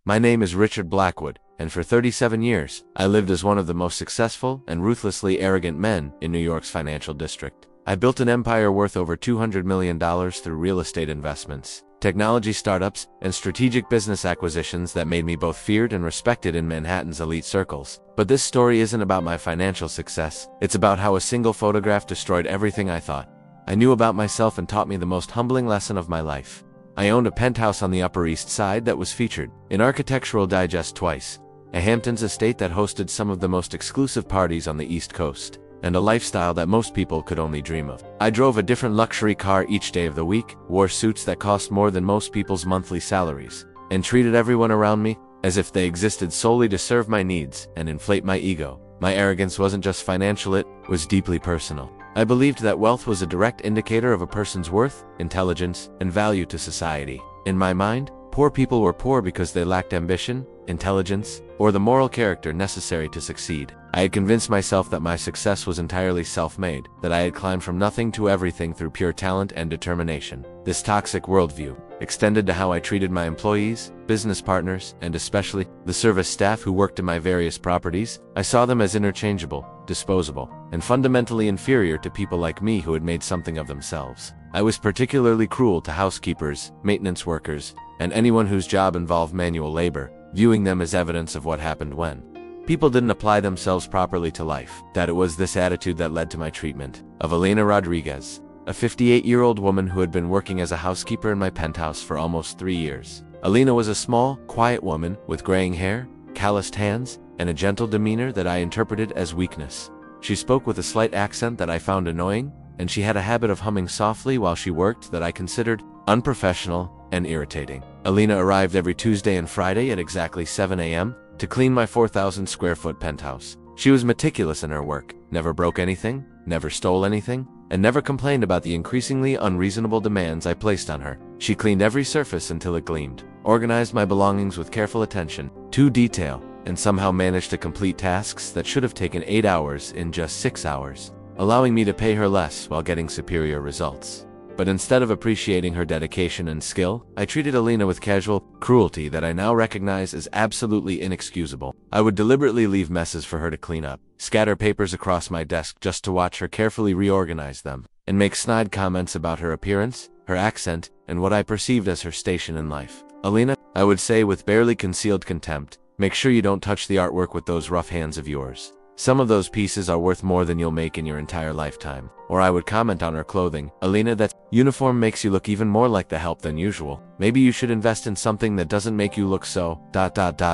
My name is Richard Blackwood, and for 37 years, I lived as one of the most successful and ruthlessly arrogant men in New York's financial district. I built an empire worth over $200 million through real estate investments, technology startups, and strategic business acquisitions that made me both feared and respected in Manhattan's elite circles. But this story isn't about my financial success. It's about how a single photograph destroyed everything I thought I knew about myself and taught me the most humbling lesson of my life. I owned a penthouse on the Upper East Side that was featured in Architectural Digest twice, a Hamptons estate that hosted some of the most exclusive parties on the East Coast, and a lifestyle that most people could only dream of. I drove a different luxury car each day of the week, wore suits that cost more than most people's monthly salaries, and treated everyone around me as if they existed solely to serve my needs and inflate my ego. My arrogance wasn't just financial, it was deeply personal. I believed that wealth was a direct indicator of a person's worth, intelligence, and value to society. In my mind, poor people were poor because they lacked ambition, intelligence, or the moral character necessary to succeed. I had convinced myself that my success was entirely self-made, that I had climbed from nothing to everything through pure talent and determination. This toxic worldview extended to how I treated my employees, business partners, and especially the service staff who worked in my various properties. I saw them as interchangeable, disposable, and fundamentally inferior to people like me who had made something of themselves. I was particularly cruel to housekeepers, maintenance workers, and anyone whose job involved manual labor, viewing them as evidence of what happened when people didn't apply themselves properly to life. That it was this attitude that led to my treatment of Elena Rodriguez, a 58-year-old woman who had been working as a housekeeper in my penthouse for almost 3 years. Elena was a small, quiet woman with graying hair, calloused hands, and a gentle demeanor that I interpreted as weakness. She spoke with a slight accent that I found annoying, and she had a habit of humming softly while she worked that I considered unprofessional and irritating. Elena arrived every Tuesday and Friday at exactly 7 a.m. to clean my 4,000-square-foot penthouse. She was meticulous in her work, never broke anything, never stole anything, and never complained about the increasingly unreasonable demands I placed on her. She cleaned every surface until it gleamed, organized my belongings with careful attention to detail, and somehow managed to complete tasks that should have taken 8 hours in just 6 hours, allowing me to pay her less while getting superior results. But instead of appreciating her dedication and skill, I treated Elena with casual cruelty that I now recognize as absolutely inexcusable. I would deliberately leave messes for her to clean up, scatter papers across my desk just to watch her carefully reorganize them, and make snide comments about her appearance, her accent, and what I perceived as her station in life. Elena, I would say with barely concealed contempt, make sure you don't touch the artwork with those rough hands of yours. Some of those pieces are worth more than you'll make in your entire lifetime. Or I would comment on her clothing. Elena, that uniform makes you look even more like the help than usual. Maybe you should invest in something that doesn't make you look so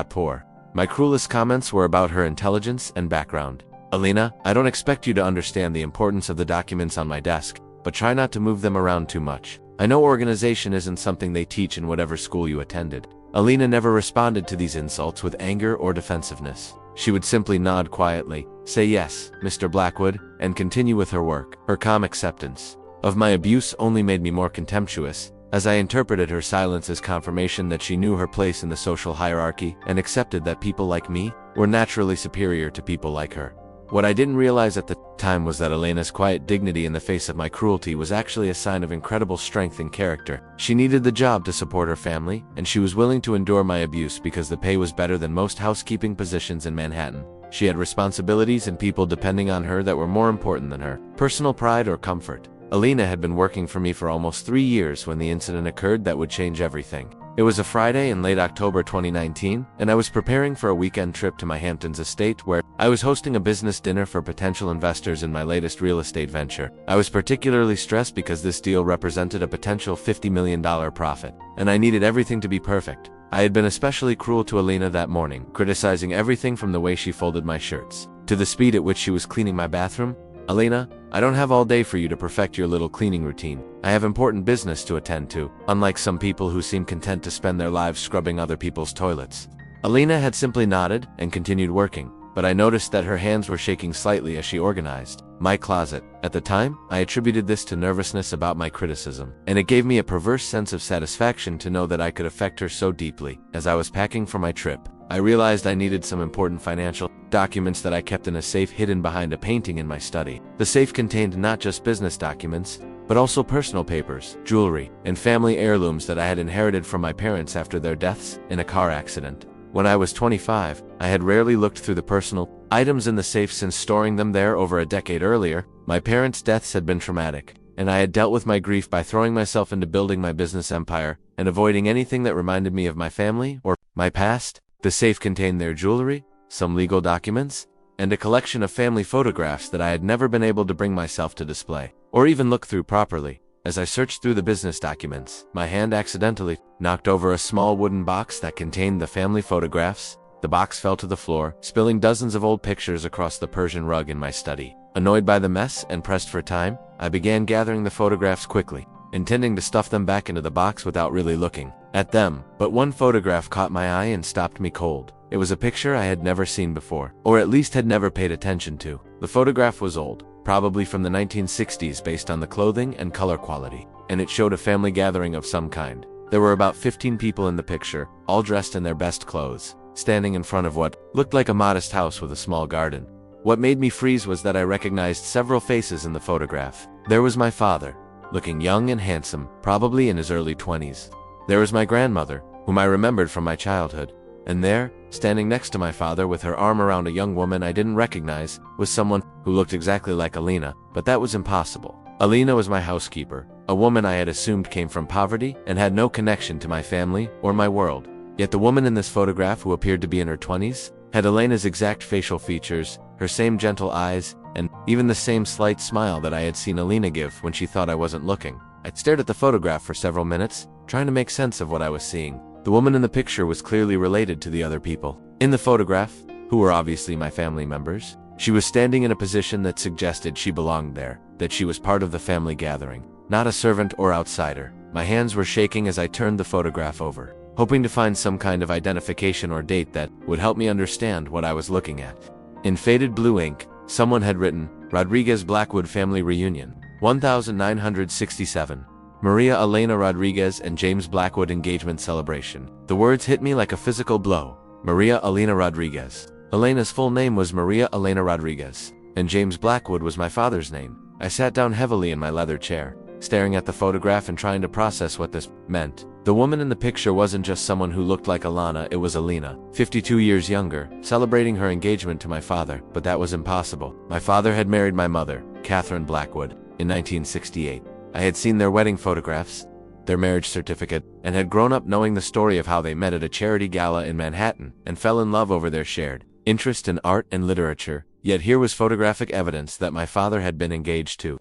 poor. My cruelest comments were about her intelligence and background. Elena, I don't expect you to understand the importance of the documents on my desk, but try not to move them around too much. I know organization isn't something they teach in whatever school you attended. Elena never responded to these insults with anger or defensiveness. She would simply nod quietly, say yes, Mr. Blackwood, and continue with her work. Her calm acceptance of my abuse only made me more contemptuous, as I interpreted her silence as confirmation that she knew her place in the social hierarchy and accepted that people like me were naturally superior to people like her. What I didn't realize at the time was that Elena's quiet dignity in the face of my cruelty was actually a sign of incredible strength and character. She needed the job to support her family, and she was willing to endure my abuse because the pay was better than most housekeeping positions in Manhattan. She had responsibilities and people depending on her that were more important than her personal pride or comfort. Elena had been working for me for almost 3 years when the incident occurred that would change everything. It was a Friday in late October 2019, and I was preparing for a weekend trip to my Hamptons estate where I was hosting a business dinner for potential investors in my latest real estate venture. I was particularly stressed because this deal represented a potential $50 million profit, and I needed everything to be perfect. I had been especially cruel to Elena that morning, criticizing everything from the way she folded my shirts to the speed at which she was cleaning my bathroom. Elena, I don't have all day for you to perfect your little cleaning routine. I have important business to attend to, unlike some people who seem content to spend their lives scrubbing other people's toilets. Elena had simply nodded and continued working, but I noticed that her hands were shaking slightly as she organized my closet. At the time, I attributed this to nervousness about my criticism, and it gave me a perverse sense of satisfaction to know that I could affect her so deeply. As I was packing for my trip, I realized I needed some important financial documents that I kept in a safe hidden behind a painting in my study. The safe contained not just business documents, but also personal papers, jewelry, and family heirlooms that I had inherited from my parents after their deaths in a car accident. When I was 25, I had rarely looked through the personal items in the safe since storing them there over a decade earlier. My parents' deaths had been traumatic, and I had dealt with my grief by throwing myself into building my business empire and avoiding anything that reminded me of my family or my past. The safe contained their jewelry, some legal documents, and a collection of family photographs that I had never been able to bring myself to display, or even look through properly. As I searched through the business documents, my hand accidentally knocked over a small wooden box that contained the family photographs. The box fell to the floor, spilling dozens of old pictures across the Persian rug in my study. Annoyed by the mess and pressed for time, I began gathering the photographs quickly, intending to stuff them back into the box without really looking at them. But one photograph caught my eye and stopped me cold. It was a picture I had never seen before, or at least had never paid attention to. The photograph was old, probably from the 1960s based on the clothing and color quality, and it showed a family gathering of some kind. There were about 15 people in the picture, all dressed in their best clothes, standing in front of what looked like a modest house with a small garden. What made me freeze was that I recognized several faces in the photograph. There was my father, looking young and handsome, probably in his early 20s. There was my grandmother, whom I remembered from my childhood. And there, standing next to my father with her arm around a young woman I didn't recognize, was someone who looked exactly like Elena, but that was impossible. Elena was my housekeeper, a woman I had assumed came from poverty and had no connection to my family or my world. Yet the woman in this photograph, who appeared to be in her 20s, had Elena's exact facial features, her same gentle eyes, and even the same slight smile that I had seen Elena give when she thought I wasn't looking. I stared at the photograph for several minutes, trying to make sense of what I was seeing. The woman in the picture was clearly related to the other people in the photograph, who were obviously my family members. She was standing in a position that suggested she belonged there, that she was part of the family gathering, not a servant or outsider. My hands were shaking as I turned the photograph over, hoping to find some kind of identification or date that would help me understand what I was looking at. In faded blue ink, someone had written, Rodriguez Blackwood Family Reunion, 1967. Maria Elena Rodriguez and James Blackwood Engagement Celebration. The words hit me like a physical blow. Maria Elena Rodriguez. Elena's full name was Maria Elena Rodriguez, and James Blackwood was my father's name. I sat down heavily in my leather chair, staring at the photograph and trying to process what this meant. The woman in the picture wasn't just someone who looked like Elena, it was Elena, 52 years younger, celebrating her engagement to my father, but that was impossible. My father had married my mother, Catherine Blackwood, in 1968. I had seen their wedding photographs, their marriage certificate, and had grown up knowing the story of how they met at a charity gala in Manhattan and fell in love over their shared interest in art and literature. Yet here was photographic evidence that my father had been engaged to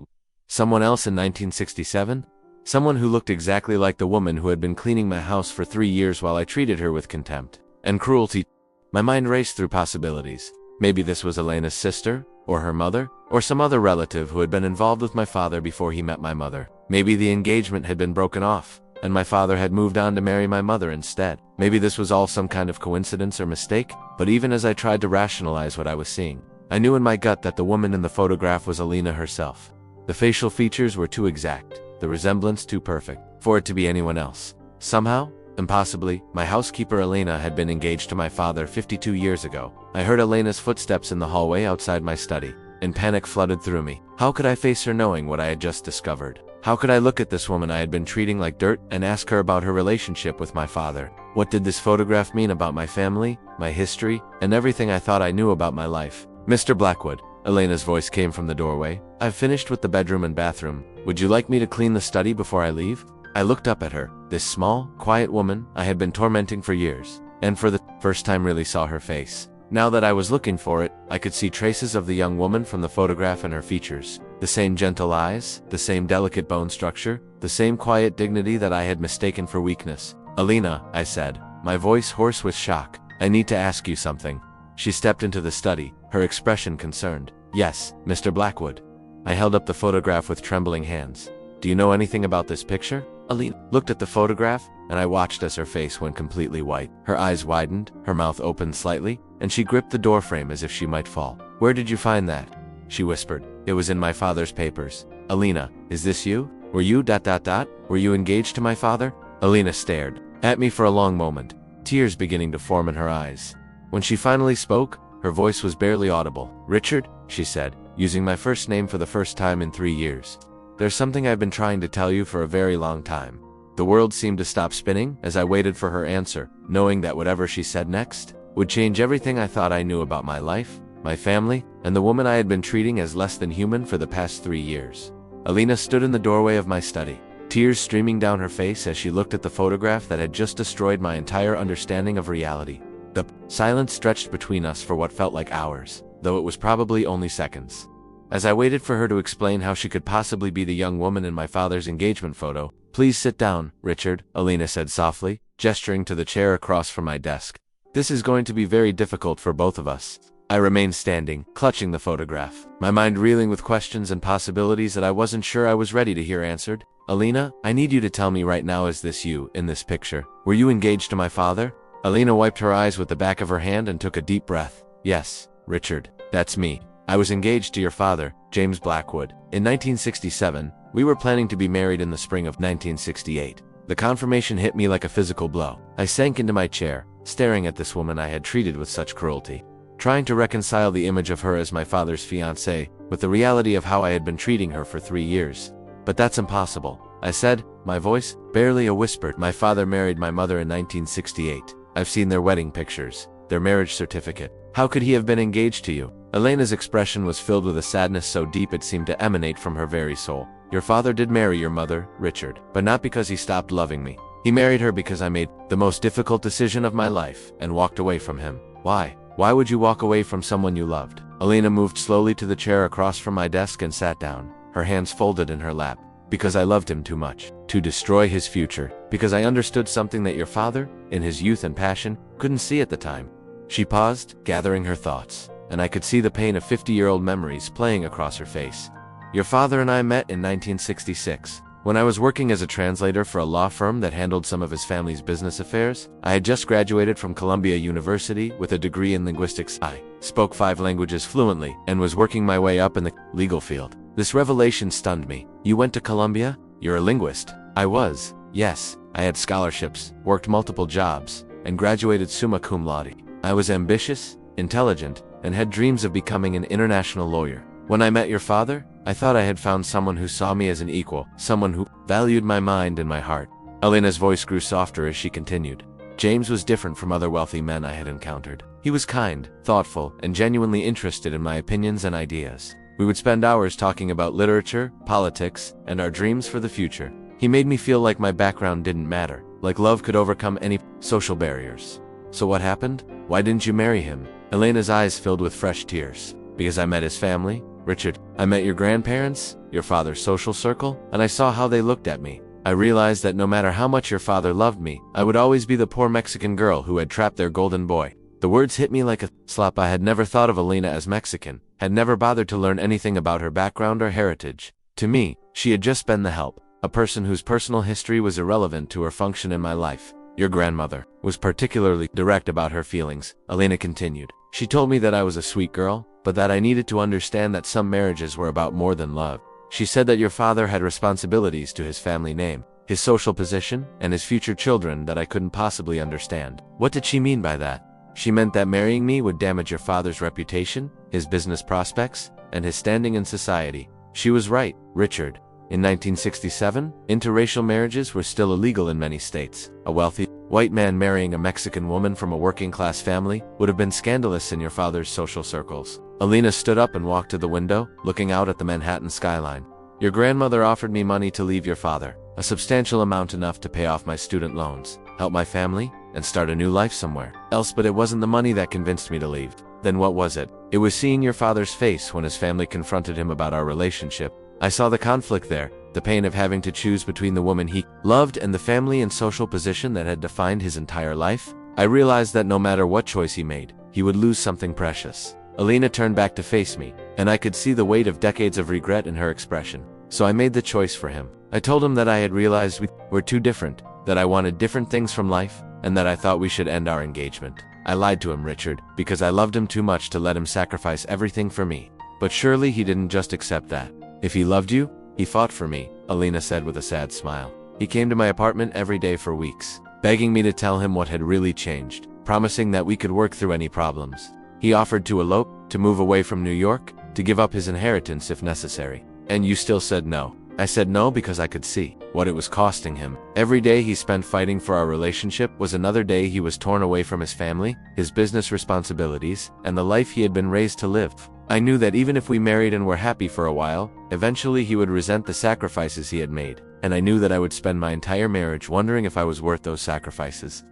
someone else in 1967, someone who looked exactly like the woman who had been cleaning my house for 3 years while I treated her with contempt and cruelty. My mind raced through possibilities. Maybe this was Elena's sister, or her mother, or some other relative who had been involved with my father before he met my mother. Maybe the engagement had been broken off, and my father had moved on to marry my mother instead. Maybe this was all some kind of coincidence or mistake, but even as I tried to rationalize what I was seeing, I knew in my gut that the woman in the photograph was Elena herself. The facial features were too exact, the resemblance too perfect, for it to be anyone else. Somehow, impossibly, my housekeeper Elena had been engaged to my father 52 years ago. I heard Elena's footsteps in the hallway outside my study, and panic flooded through me. How could I face her knowing what I had just discovered? How could I look at this woman I had been treating like dirt and ask her about her relationship with my father? What did this photograph mean about my family, my history, and everything I thought I knew about my life? Mr. Blackwood, Elena's voice came from the doorway. I've finished with the bedroom and bathroom. Would you like me to clean the study before I leave? I looked up at her, this small, quiet woman I had been tormenting for years, and for the first time really saw her face. Now that I was looking for it, I could see traces of the young woman from the photograph in her features. The same gentle eyes, the same delicate bone structure, the same quiet dignity that I had mistaken for weakness. Elena, I said, my voice hoarse with shock, I need to ask you something. She stepped into the study, her expression concerned. Yes, Mr. Blackwood. I held up the photograph with trembling hands. Do you know anything about this picture? Elena looked at the photograph, and I watched as her face went completely white. Her eyes widened, her mouth opened slightly, and she gripped the doorframe as if she might fall. Where did you find that? She whispered. It was in my father's papers. Elena, is this you? Were you ... Were you engaged to my father? Elena stared at me for a long moment, tears beginning to form in her eyes. When she finally spoke, her voice was barely audible. Richard, she said, using my first name for the first time in 3 years. there's something I've been trying to tell you for a very long time." The world seemed to stop spinning as I waited for her answer, knowing that whatever she said next would change everything I thought I knew about my life, my family, and the woman I had been treating as less than human for the past 3 years. Elena stood in the doorway of my study, tears streaming down her face as she looked at the photograph that had just destroyed my entire understanding of reality. The silence stretched between us for what felt like hours, though it was probably only seconds. As I waited for her to explain how she could possibly be the young woman in my father's engagement photo, "Please sit down, Richard," Elena said softly, gesturing to the chair across from my desk. "This is going to be very difficult for both of us." I remained standing, clutching the photograph, my mind reeling with questions and possibilities that I wasn't sure I was ready to hear answered. "Elena, I need you to tell me right now, is this you in this picture? Were you engaged to my father?" Elena wiped her eyes with the back of her hand and took a deep breath. "Yes, Richard, that's me. I was engaged to your father, James Blackwood. In 1967, we were planning to be married in the spring of 1968. The confirmation hit me like a physical blow. I sank into my chair, staring at this woman I had treated with such cruelty, trying to reconcile the image of her as my father's fiancée with the reality of how I had been treating her for 3 years. "But that's impossible," I said, my voice barely a whisper. "My father married my mother in 1968. I've seen their wedding pictures, their marriage certificate. How could he have been engaged to you?" Elena's expression was filled with a sadness so deep it seemed to emanate from her very soul. "Your father did marry your mother, Richard, but not because he stopped loving me. He married her because I made the most difficult decision of my life and walked away from him." "Why? Why would you walk away from someone you loved?" Elena moved slowly to the chair across from my desk and sat down, her hands folded in her lap. "Because I loved him too much to destroy his future. Because I understood something that your father, in his youth and passion, couldn't see at the time." She paused, gathering her thoughts, and I could see the pain of 50-year-old memories playing across her face. "Your father and I met in 1966. When I was working as a translator for a law firm that handled some of his family's business affairs. I had just graduated from Columbia University with a degree in linguistics. I spoke 5 languages fluently and was working my way up in the legal field. This revelation stunned me. "You went to Columbia? You're a linguist." I was. Yes, I had scholarships, worked multiple jobs, and graduated summa cum laude. I was ambitious, intelligent, and had dreams of becoming an international lawyer. When I met your father, I thought I had found someone who saw me as an equal, someone who valued my mind and my heart. Elena's voice grew softer as she continued. James was different from other wealthy men I had encountered. He was kind, thoughtful, and genuinely interested in my opinions and ideas. We would spend hours talking about literature, politics, and our dreams for the future. He made me feel like my background didn't matter, like love could overcome any social barriers. "So what happened? Why didn't you marry him?" Elena's eyes filled with fresh tears. "Because I met his family, Richard. I met your grandparents, your father's social circle, and I saw how they looked at me. I realized that no matter how much your father loved me, I would always be the poor Mexican girl who had trapped their golden boy." The words hit me like a slap. I had never thought of Elena as Mexican, had never bothered to learn anything about her background or heritage. To me, she had just been the help, a person whose personal history was irrelevant to her function in my life. "Your grandmother was particularly direct about her feelings," Elena continued. "She told me that I was a sweet girl, but that I needed to understand that some marriages were about more than love. She said that your father had responsibilities to his family name, his social position, and his future children that I couldn't possibly understand." What did she mean by that? She meant that marrying me would damage your father's reputation, his business prospects, and his standing in society. She was right, Richard. In 1967, interracial marriages were still illegal in many states. A wealthy, white man marrying a Mexican woman from a working-class family would have been scandalous in your father's social circles. Elena stood up and walked to the window, looking out at the Manhattan skyline. "Your grandmother offered me money to leave your father, a substantial amount enough to pay off my student loans, help my family, and start a new life somewhere else, but it wasn't the money that convinced me to leave." "Then what was it?" "It was seeing your father's face when his family confronted him about our relationship. I saw the conflict there, the pain of having to choose between the woman he loved and the family and social position that had defined his entire life. I realized that no matter what choice he made, he would lose something precious." Elena turned back to face me, and I could see the weight of decades of regret in her expression. "So I made the choice for him. I told him that I had realized we were too different, that I wanted different things from life, and that I thought we should end our engagement. I lied to him, Richard, because I loved him too much to let him sacrifice everything for me. But surely he didn't just accept that. If he loved you, he fought for me," Elena said with a sad smile. "He came to my apartment every day for weeks, begging me to tell him what had really changed, promising that we could work through any problems. He offered to elope, to move away from New York, to give up his inheritance if necessary. And you still said no." I said no because I could see what it was costing him. Every day he spent fighting for our relationship was another day he was torn away from his family, his business responsibilities, and the life he had been raised to live. I knew that even if we married and were happy for a while, eventually he would resent the sacrifices he had made, and I knew that I would spend my entire marriage wondering if I was worth those sacrifices.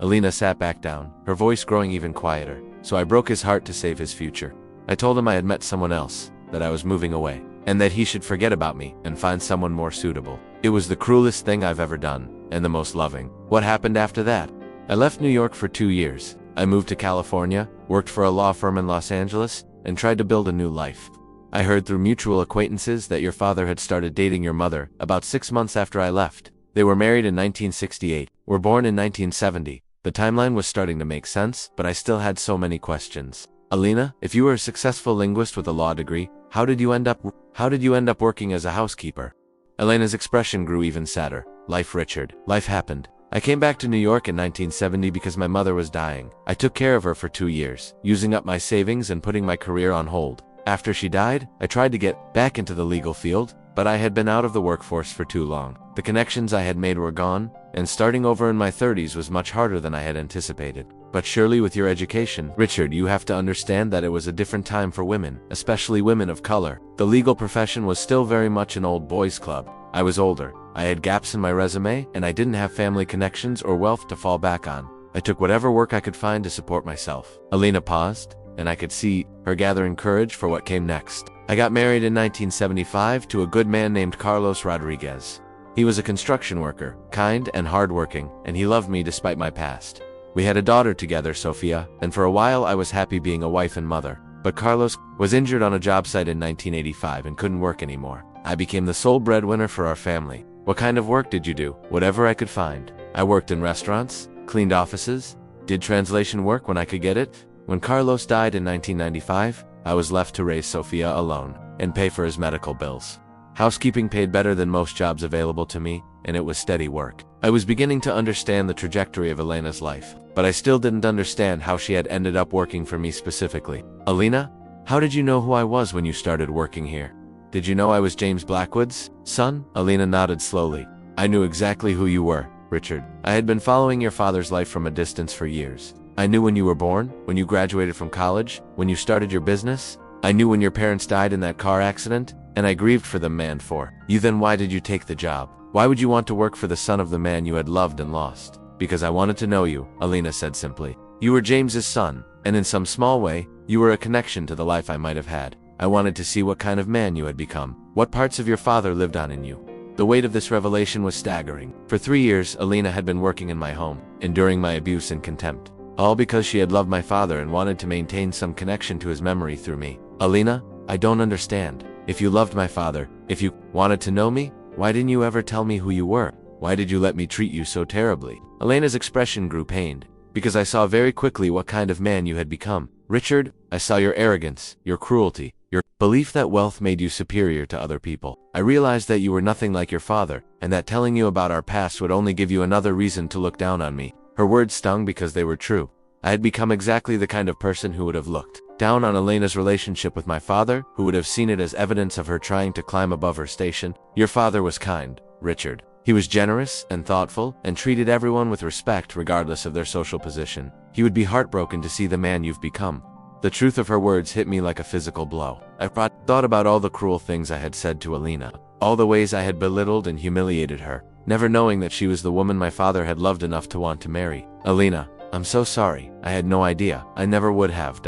Elena sat back down, her voice growing even quieter, so I broke his heart to save his future. I told him I had met someone else, that I was moving away, and that he should forget about me and find someone more suitable. It was the cruelest thing I've ever done, and the most loving. What happened after that? I left New York for 2 years. I moved to California, worked for a law firm in Los Angeles, and tried to build a new life. I heard through mutual acquaintances that your father had started dating your mother about 6 months after I left. They were married in 1968, were born in 1970. The timeline was starting to make sense, but I still had so many questions. Elena, if you were a successful linguist with a law degree, how did you end up working as a housekeeper? Elena's expression grew even sadder. Life, Richard. Life happened. I came back to New York in 1970 because my mother was dying. I took care of her for 2 years, using up my savings and putting my career on hold. After she died, I tried to get back into the legal field, but I had been out of the workforce for too long. The connections I had made were gone, and starting over in my 30s was much harder than I had anticipated. But surely with your education, Richard, you have to understand that it was a different time for women, especially women of color. The legal profession was still very much an old boys' club. I was older, I had gaps in my resume, and I didn't have family connections or wealth to fall back on. I took whatever work I could find to support myself. Elena paused, and I could see her gathering courage for what came next. I got married in 1975 to a good man named Carlos Rodriguez. He was a construction worker, kind and hardworking, and he loved me despite my past. We had a daughter together, Sophia, and for a while I was happy being a wife and mother. But Carlos was injured on a job site in 1985 and couldn't work anymore. I became the sole breadwinner for our family. What kind of work did you do? Whatever I could find. I worked in restaurants, cleaned offices, did translation work when I could get it. When Carlos died in 1995, I was left to raise Sophia alone and pay for his medical bills. Housekeeping paid better than most jobs available to me, and it was steady work. I was beginning to understand the trajectory of Elena's life, but I still didn't understand how she had ended up working for me specifically. Elena, how did you know who I was when you started working here? Did you know I was James Blackwood's son? Elena nodded slowly. I knew exactly who you were, Richard. I had been following your father's life from a distance for years. I knew when you were born, when you graduated from college, when you started your business. I knew when your parents died in that car accident, and I grieved for them, man, for you. Then why did you take the job? Why would you want to work for the son of the man you had loved and lost? Because I wanted to know you, Elena said simply. You were James's son, and in some small way, you were a connection to the life I might have had. I wanted to see what kind of man you had become, what parts of your father lived on in you. The weight of this revelation was staggering. For 3 years, Elena had been working in my home, enduring my abuse and contempt. All because she had loved my father and wanted to maintain some connection to his memory through me. Elena, I don't understand. If you loved my father, if you wanted to know me, why didn't you ever tell me who you were? Why did you let me treat you so terribly? Elena's expression grew pained. Because I saw very quickly what kind of man you had become. Richard, I saw your arrogance, your cruelty, your belief that wealth made you superior to other people. I realized that you were nothing like your father, and that telling you about our past would only give you another reason to look down on me. Her words stung because they were true. I had become exactly the kind of person who would have looked down on Elena's relationship with my father, who would have seen it as evidence of her trying to climb above her station. Your father was kind, Richard. He was generous and thoughtful and treated everyone with respect regardless of their social position. He would be heartbroken to see the man you've become. The truth of her words hit me like a physical blow. I thought about all the cruel things I had said to Elena, all the ways I had belittled and humiliated her, never knowing that she was the woman my father had loved enough to want to marry. Elena, I'm so sorry. I had no idea. I never would have.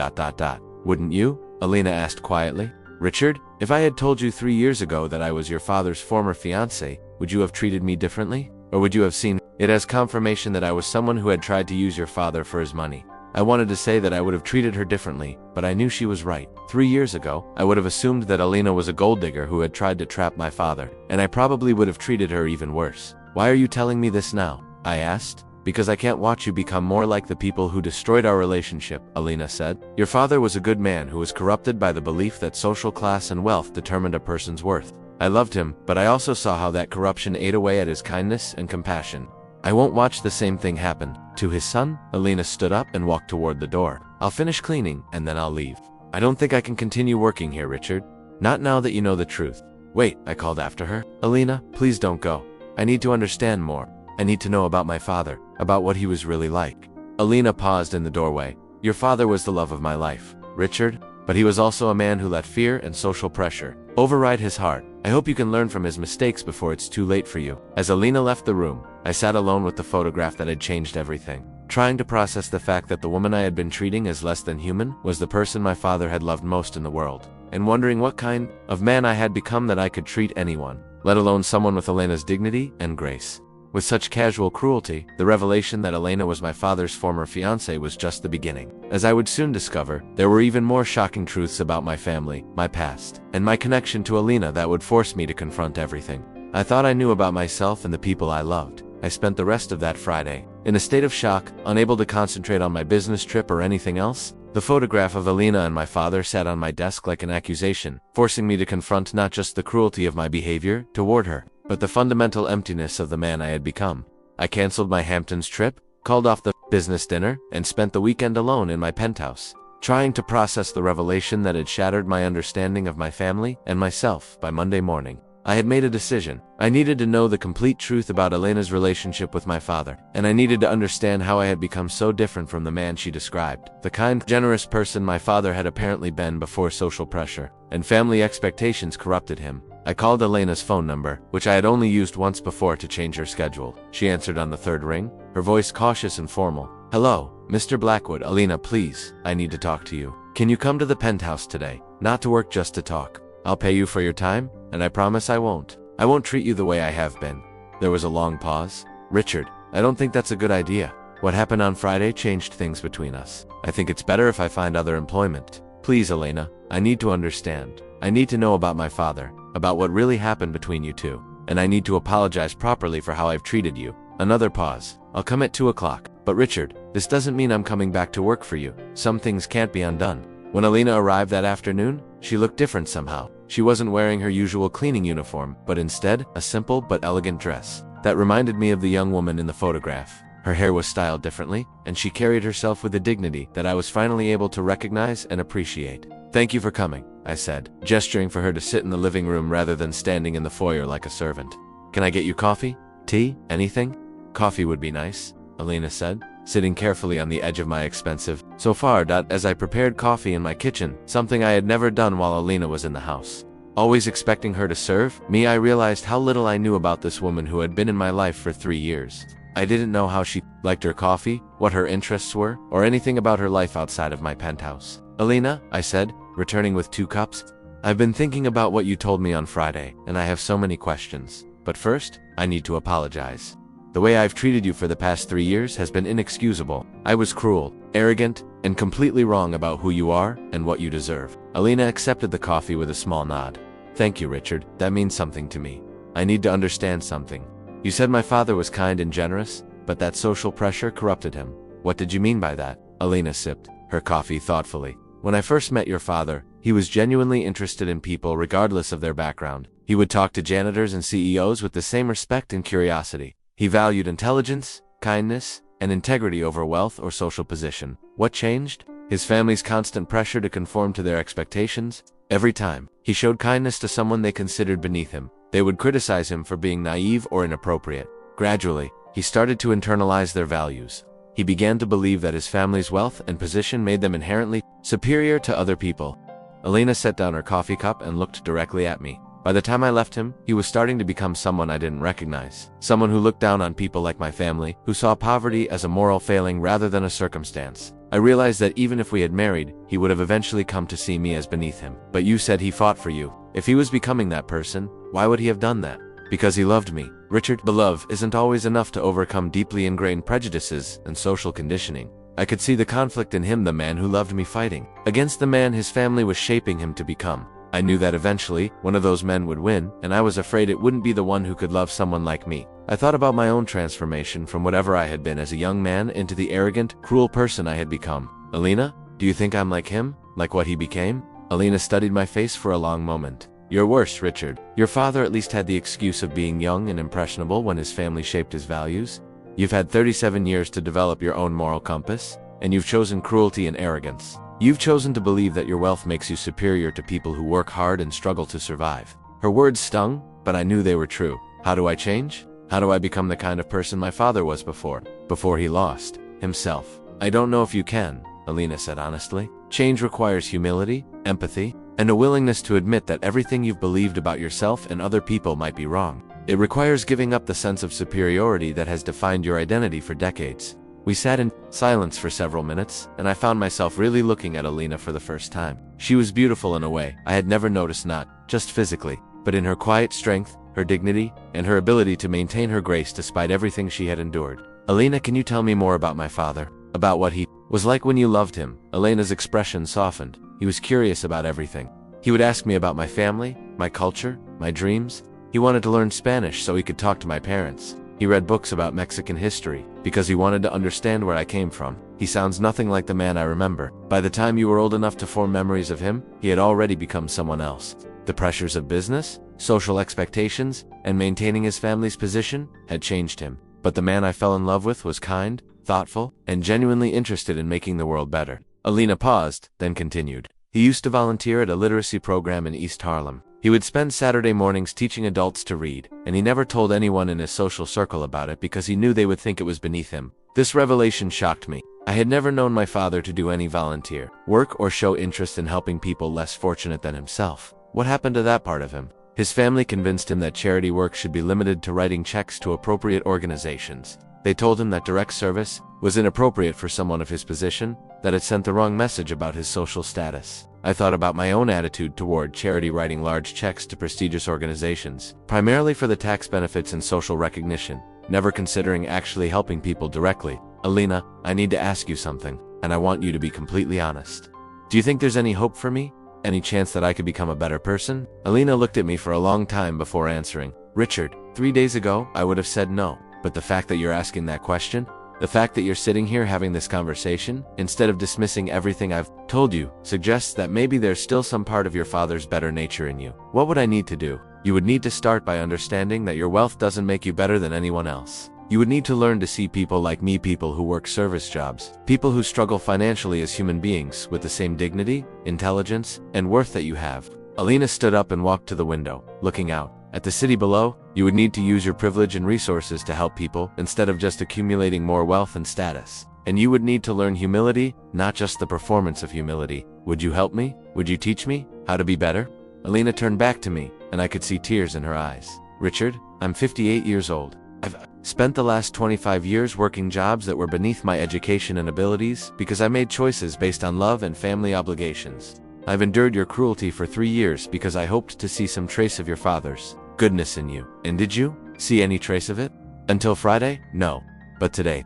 Wouldn't you? Elena asked quietly. Richard, if I had told you 3 years ago that I was your father's former fiancé, would you have treated me differently? Or would you have seen it as confirmation that I was someone who had tried to use your father for his money? I wanted to say that I would have treated her differently, but I knew she was right. 3 years ago, I would have assumed that Elena was a gold digger who had tried to trap my father, and I probably would have treated her even worse. Why are you telling me this now? I asked. Because I can't watch you become more like the people who destroyed our relationship, Elena said. Your father was a good man who was corrupted by the belief that social class and wealth determined a person's worth. I loved him, but I also saw how that corruption ate away at his kindness and compassion. I won't watch the same thing happen to his son. Elena stood up and walked toward the door. I'll finish cleaning, and then I'll leave. I don't think I can continue working here, Richard. Not now that you know the truth. Wait, I called after her. Elena, please don't go. I need to understand more. I need to know about my father, about what he was really like. Elena paused in the doorway. Your father was the love of my life, Richard, but he was also a man who let fear and social pressure override his heart. I hope you can learn from his mistakes before it's too late for you. As Elena left the room, I sat alone with the photograph that had changed everything, trying to process the fact that the woman I had been treating as less than human was the person my father had loved most in the world, and wondering what kind of man I had become that I could treat anyone, let alone someone with Elena's dignity and grace, with such casual cruelty. The revelation that Elena was my father's former fiancée was just the beginning. As I would soon discover, there were even more shocking truths about my family, my past, and my connection to Elena that would force me to confront everything I thought I knew about myself and the people I loved. I spent the rest of that Friday in a state of shock, unable to concentrate on my business trip or anything else. The photograph of Elena and my father sat on my desk like an accusation, forcing me to confront not just the cruelty of my behavior toward her, but the fundamental emptiness of the man I had become. I canceled my Hamptons trip, called off the business dinner, and spent the weekend alone in my penthouse, trying to process the revelation that had shattered my understanding of my family and myself. By Monday morning, I had made a decision. I needed to know the complete truth about Elena's relationship with my father, and I needed to understand how I had become so different from the man she described, the kind, generous person my father had apparently been before social pressure and family expectations corrupted him. I called Elena's phone number, which I had only used once before to change her schedule. She answered on the third ring, her voice cautious and formal. Hello, Mr. Blackwood. Elena, please, I need to talk to you. Can you come to the penthouse today? Not to work, just to talk. I'll pay you for your time, and I promise I won't treat you the way I have been. There was a long pause. Richard, I don't think that's a good idea. What happened on Friday changed things between us. I think it's better if I find other employment. Please, Elena, I need to understand. I need to know about my father, about what really happened between you two, and I need to apologize properly for how I've treated you. Another pause. I'll come at 2 o'clock. But Richard, this doesn't mean I'm coming back to work for you. Some things can't be undone. When Elena arrived that afternoon, she looked different somehow. She wasn't wearing her usual cleaning uniform, but instead, a simple but elegant dress that reminded me of the young woman in the photograph. Her hair was styled differently, and she carried herself with a dignity that I was finally able to recognize and appreciate. Thank you for coming, I said, gesturing for her to sit in the living room rather than standing in the foyer like a servant. Can I get you coffee? Tea? Anything? Coffee would be nice, Elena said, sitting carefully on the edge of my expensive sofa as I prepared coffee in my kitchen, something I had never done while Elena was in the house. Always expecting her to serve me, I realized how little I knew about this woman who had been in my life for 3 years. I didn't know how she liked her coffee, what her interests were, or anything about her life outside of my penthouse. Elena, I said, returning with 2 cups, I've been thinking about what you told me on Friday, and I have so many questions. But first, I need to apologize. The way I've treated you for the past 3 years has been inexcusable. I was cruel, arrogant, and completely wrong about who you are and what you deserve. Elena accepted the coffee with a small nod. Thank you, Richard. That means something to me. I need to understand something. You said my father was kind and generous, but that social pressure corrupted him. What did you mean by that? Elena sipped her coffee thoughtfully. When I first met your father, he was genuinely interested in people regardless of their background. He would talk to janitors and CEOs with the same respect and curiosity. He valued intelligence, kindness, and integrity over wealth or social position. What changed? His family's constant pressure to conform to their expectations. Every time he showed kindness to someone they considered beneath him, they would criticize him for being naive or inappropriate. Gradually, he started to internalize their values. He began to believe that his family's wealth and position made them inherently superior to other people. Elena set down her coffee cup and looked directly at me. By the time I left him, he was starting to become someone I didn't recognize. Someone who looked down on people like my family, who saw poverty as a moral failing rather than a circumstance. I realized that even if we had married, he would have eventually come to see me as beneath him. But you said he fought for you. If he was becoming that person, why would he have done that? Because he loved me. Richard, but love isn't always enough to overcome deeply ingrained prejudices and social conditioning. I could see the conflict in him, the man who loved me fighting against the man his family was shaping him to become. I knew that eventually, one of those men would win, and I was afraid it wouldn't be the one who could love someone like me. I thought about my own transformation from whatever I had been as a young man into the arrogant, cruel person I had become. Elena, do you think I'm like him? Like what he became? Elena studied my face for a long moment. You're worse, Richard. Your father at least had the excuse of being young and impressionable when his family shaped his values. You've had 37 years to develop your own moral compass, and you've chosen cruelty and arrogance. You've chosen to believe that your wealth makes you superior to people who work hard and struggle to survive. Her words stung, but I knew they were true. How do I change? How do I become the kind of person my father was before he lost himself? I don't know if you can, Elena said honestly. Change requires humility, empathy, and a willingness to admit that everything you've believed about yourself and other people might be wrong. It requires giving up the sense of superiority that has defined your identity for decades. We sat in silence for several minutes, and I found myself really looking at Elena for the first time. She was beautiful in a way I had never noticed, not just physically, but in her quiet strength, her dignity, and her ability to maintain her grace despite everything she had endured. Elena, can you tell me more about my father? About what he was like when you loved him? Elena's expression softened. He was curious about everything. He would ask me about my family, my culture, my dreams. He wanted to learn Spanish so he could talk to my parents. He read books about Mexican history because he wanted to understand where I came from. He sounds nothing like the man I remember. By the time you were old enough to form memories of him, he had already become someone else. The pressures of business, social expectations, and maintaining his family's position had changed him. But the man I fell in love with was kind, thoughtful, and genuinely interested in making the world better. Elena paused, then continued. He used to volunteer at a literacy program in East Harlem. He would spend Saturday mornings teaching adults to read, and he never told anyone in his social circle about it because he knew they would think it was beneath him. This revelation shocked me. I had never known my father to do any volunteer work or show interest in helping people less fortunate than himself. What happened to that part of him? His family convinced him that charity work should be limited to writing checks to appropriate organizations. They told him that direct service was inappropriate for someone of his position, that it sent the wrong message about his social status. I thought about my own attitude toward charity, writing large checks to prestigious organizations, primarily for the tax benefits and social recognition, never considering actually helping people directly. Elena, I need to ask you something, and I want you to be completely honest. Do you think there's any hope for me? Any chance that I could become a better person? Elena looked at me for a long time before answering. Richard, 3 days ago, I would have said no. But the fact that you're asking that question, the fact that you're sitting here having this conversation, instead of dismissing everything I've told you, suggests that maybe there's still some part of your father's better nature in you. What would I need to do? You would need to start by understanding that your wealth doesn't make you better than anyone else. You would need to learn to see people like me, people who work service jobs, people who struggle financially as human beings with the same dignity, intelligence, and worth that you have. Elena stood up and walked to the window, looking out. At the city below, you would need to use your privilege and resources to help people instead of just accumulating more wealth and status. And you would need to learn humility, not just the performance of humility. Would you help me? Would you teach me how to be better? Elena turned back to me, and I could see tears in her eyes. Richard, I'm 58 years old. I've spent the last 25 years working jobs that were beneath my education and abilities because I made choices based on love and family obligations. I've endured your cruelty for 3 years because I hoped to see some trace of your father's goodness in you. And did you see any trace of it? Until Friday? No. But today,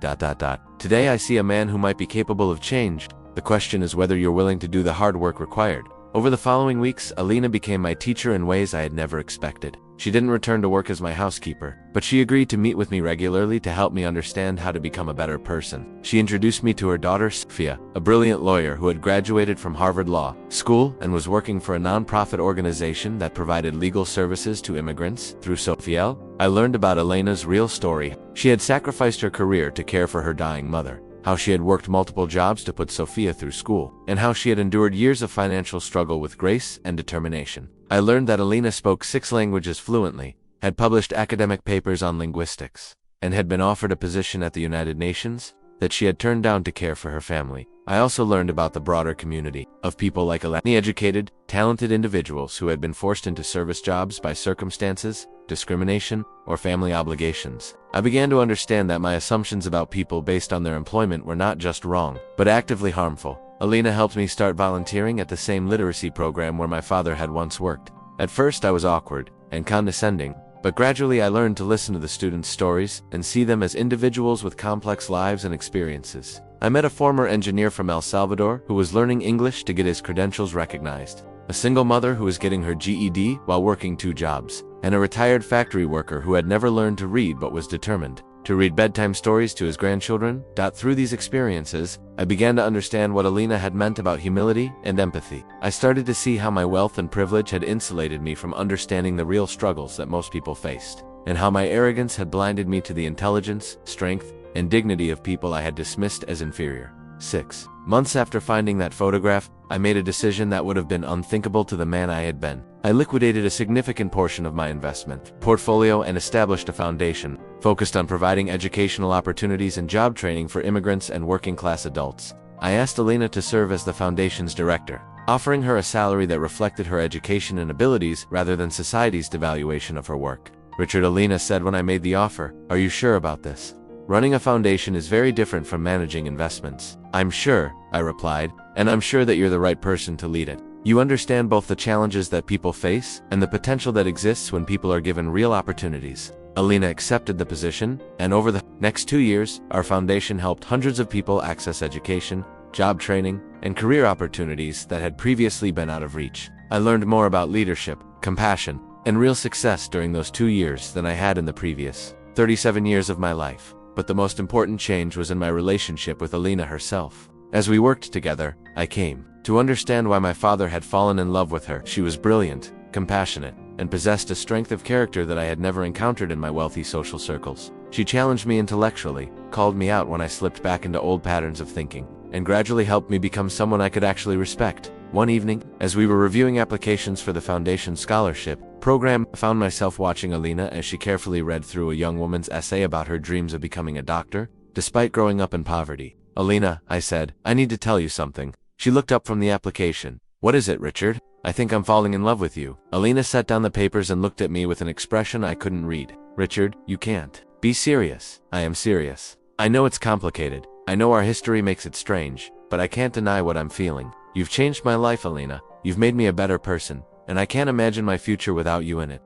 Today I see a man who might be capable of change. The question is whether you're willing to do the hard work required. Over the following weeks, Elena became my teacher in ways I had never expected. She didn't return to work as my housekeeper, but she agreed to meet with me regularly to help me understand how to become a better person. She introduced me to her daughter, Sophia, a brilliant lawyer who had graduated from Harvard Law School and was working for a nonprofit organization that provided legal services to immigrants. Through Sophia, I learned about Elena's real story. She had sacrificed her career to care for her dying mother, how she had worked multiple jobs to put Sophia through school, and how she had endured years of financial struggle with grace and determination. I learned that Elena spoke 6 languages fluently, had published academic papers on linguistics, and had been offered a position at the United Nations that she had turned down to care for her family. I also learned about the broader community of people like Elena, educated, talented individuals who had been forced into service jobs by circumstances, discrimination, or family obligations. I began to understand that my assumptions about people based on their employment were not just wrong, but actively harmful. Elena helped me start volunteering at the same literacy program where my father had once worked. At first I was awkward and condescending, but gradually I learned to listen to the students' stories and see them as individuals with complex lives and experiences. I met a former engineer from El Salvador who was learning English to get his credentials recognized, a single mother who was getting her GED while working 2 jobs, and a retired factory worker who had never learned to read but was determined to read bedtime stories to his grandchildren. Through these experiences, I began to understand what Elena had meant about humility and empathy. I started to see how my wealth and privilege had insulated me from understanding the real struggles that most people faced, and how my arrogance had blinded me to the intelligence, strength, and dignity of people I had dismissed as inferior. 6 months after finding that photograph, I made a decision that would have been unthinkable to the man I had been. I liquidated a significant portion of my investment portfolio and established a foundation focused on providing educational opportunities and job training for immigrants and working-class adults. I asked Elena to serve as the foundation's director, offering her a salary that reflected her education and abilities rather than society's devaluation of her work. Richard, Elena said when I made the offer, "Are you sure about this? Running a foundation is very different from managing investments." "I'm sure," I replied, "and I'm sure that you're the right person to lead it. You understand both the challenges that people face and the potential that exists when people are given real opportunities." Elena accepted the position, and over the next 2 years, our foundation helped hundreds of people access education, job training, and career opportunities that had previously been out of reach. I learned more about leadership, compassion, and real success during those 2 years than I had in the previous 37 years of my life. But the most important change was in my relationship with Elena herself. As we worked together, I came to understand why my father had fallen in love with her. She was brilliant, compassionate, and possessed a strength of character that I had never encountered in my wealthy social circles. She challenged me intellectually, called me out when I slipped back into old patterns of thinking, and gradually helped me become someone I could actually respect. One evening, as we were reviewing applications for the Foundation Scholarship program, I found myself watching Elena as she carefully read through a young woman's essay about her dreams of becoming a doctor, despite growing up in poverty. "Elena," I said, "I need to tell you something." She looked up from the application. "What is it, Richard?" "I think I'm falling in love with you." Elena set down the papers and looked at me with an expression I couldn't read. "Richard, you can't. Be serious." "I am serious. I know it's complicated. I know our history makes it strange, but I can't deny what I'm feeling. You've changed my life, Elena. You've made me a better person, and I can't imagine my future without you in it."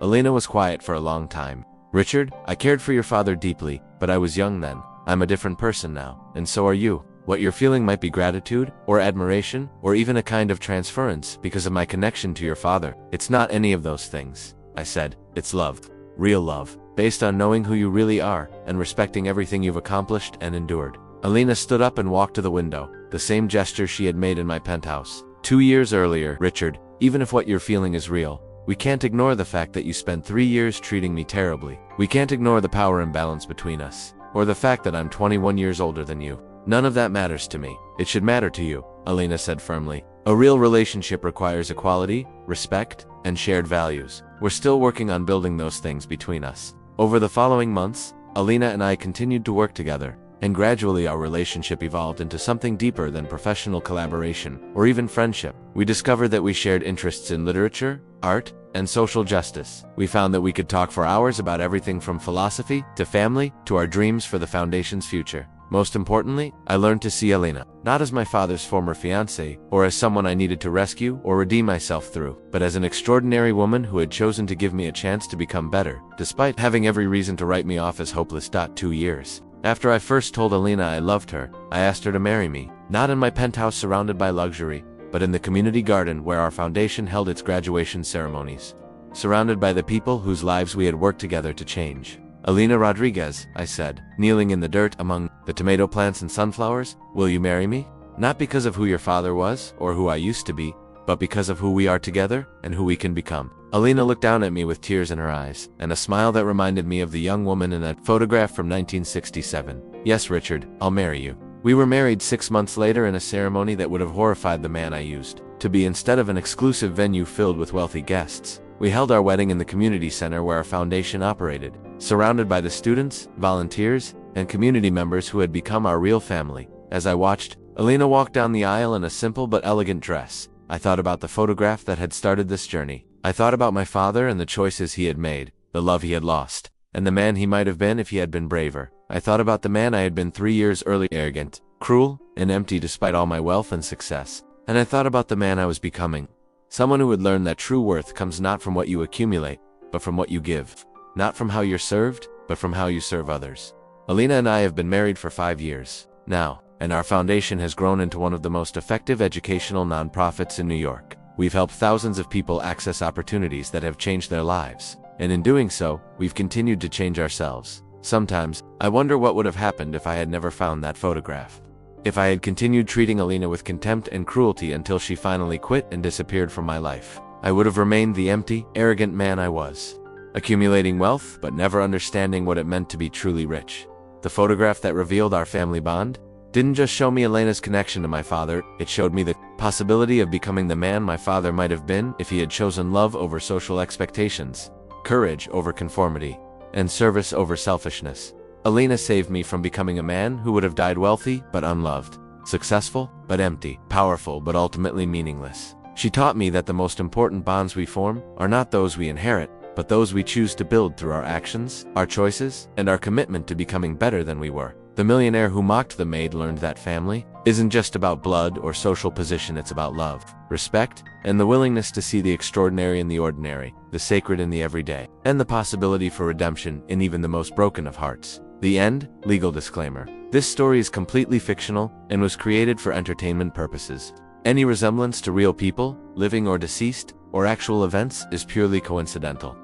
Elena was quiet for a long time. "Richard, I cared for your father deeply, but I was young then. I'm a different person now, and so are you. What you're feeling might be gratitude, or admiration, or even a kind of transference because of my connection to your father. It's not any of those things," I said. "It's love. Real love, based on knowing who you really are and respecting everything you've accomplished and endured." Elena stood up and walked to the window, the same gesture she had made in my penthouse 2 years earlier. "Richard, even if what you're feeling is real, we can't ignore the fact that you spent 3 years treating me terribly. We can't ignore the power imbalance between us, or the fact that I'm 21 years older than you. None of that matters to me. It should matter to you," Elena said firmly. "A real relationship requires equality, respect, and shared values. We're still working on building those things between us." Over the following months, Elena and I continued to work together, and gradually our relationship evolved into something deeper than professional collaboration or even friendship. We discovered that we shared interests in literature, art, and social justice. We found that we could talk for hours about everything from philosophy to family to our dreams for the Foundation's future. Most importantly, I learned to see Elena, not as my father's former fiancée, or as someone I needed to rescue or redeem myself through, but as an extraordinary woman who had chosen to give me a chance to become better, despite having every reason to write me off as hopeless. 2 years after I first told Elena I loved her, I asked her to marry me, not in my penthouse surrounded by luxury, but in the community garden where our foundation held its graduation ceremonies, surrounded by the people whose lives we had worked together to change. "Elena Rodriguez," I said, kneeling in the dirt among the tomato plants and sunflowers, "will you marry me? Not because of who your father was or who I used to be, but because of who we are together and who we can become." Elena looked down at me with tears in her eyes and a smile that reminded me of the young woman in that photograph from 1967. "Yes, Richard, I'll marry you." We were married 6 months later in a ceremony that would have horrified the man I used to be. Instead of an exclusive venue filled with wealthy guests, we held our wedding in the community center where our foundation operated, surrounded by the students, volunteers, and community members who had become our real family. As I watched Elena walk down the aisle in a simple but elegant dress, I thought about the photograph that had started this journey. I thought about my father and the choices he had made, the love he had lost, and the man he might have been if he had been braver. I thought about the man I had been 3 years earlier, arrogant, cruel, and empty despite all my wealth and success. And I thought about the man I was becoming, someone who would learn that true worth comes not from what you accumulate, but from what you give. Not from how you're served, but from how you serve others. Elena and I have been married for 5 years now, and our foundation has grown into one of the most effective educational nonprofits in New York. We've helped thousands of people access opportunities that have changed their lives, and in doing so, we've continued to change ourselves. Sometimes, I wonder what would have happened if I had never found that photograph. If I had continued treating Elena with contempt and cruelty until she finally quit and disappeared from my life, I would have remained the empty, arrogant man I was, accumulating wealth but never understanding what it meant to be truly rich. The photograph that revealed our family bond? didn't just show me Elena's connection to my father, it showed me the possibility of becoming the man my father might have been if he had chosen love over social expectations, courage over conformity, and service over selfishness. Elena saved me from becoming a man who would have died wealthy but unloved, successful but empty, powerful but ultimately meaningless. She taught me that the most important bonds we form are not those we inherit, but those we choose to build through our actions, our choices, and our commitment to becoming better than we were. The millionaire who mocked the maid learned that family isn't just about blood or social position, it's about love, respect, and the willingness to see the extraordinary in the ordinary, the sacred in the everyday, and the possibility for redemption in even the most broken of hearts. The end. Legal disclaimer. This story is completely fictional and was created for entertainment purposes. Any resemblance to real people, living or deceased, or actual events is purely coincidental.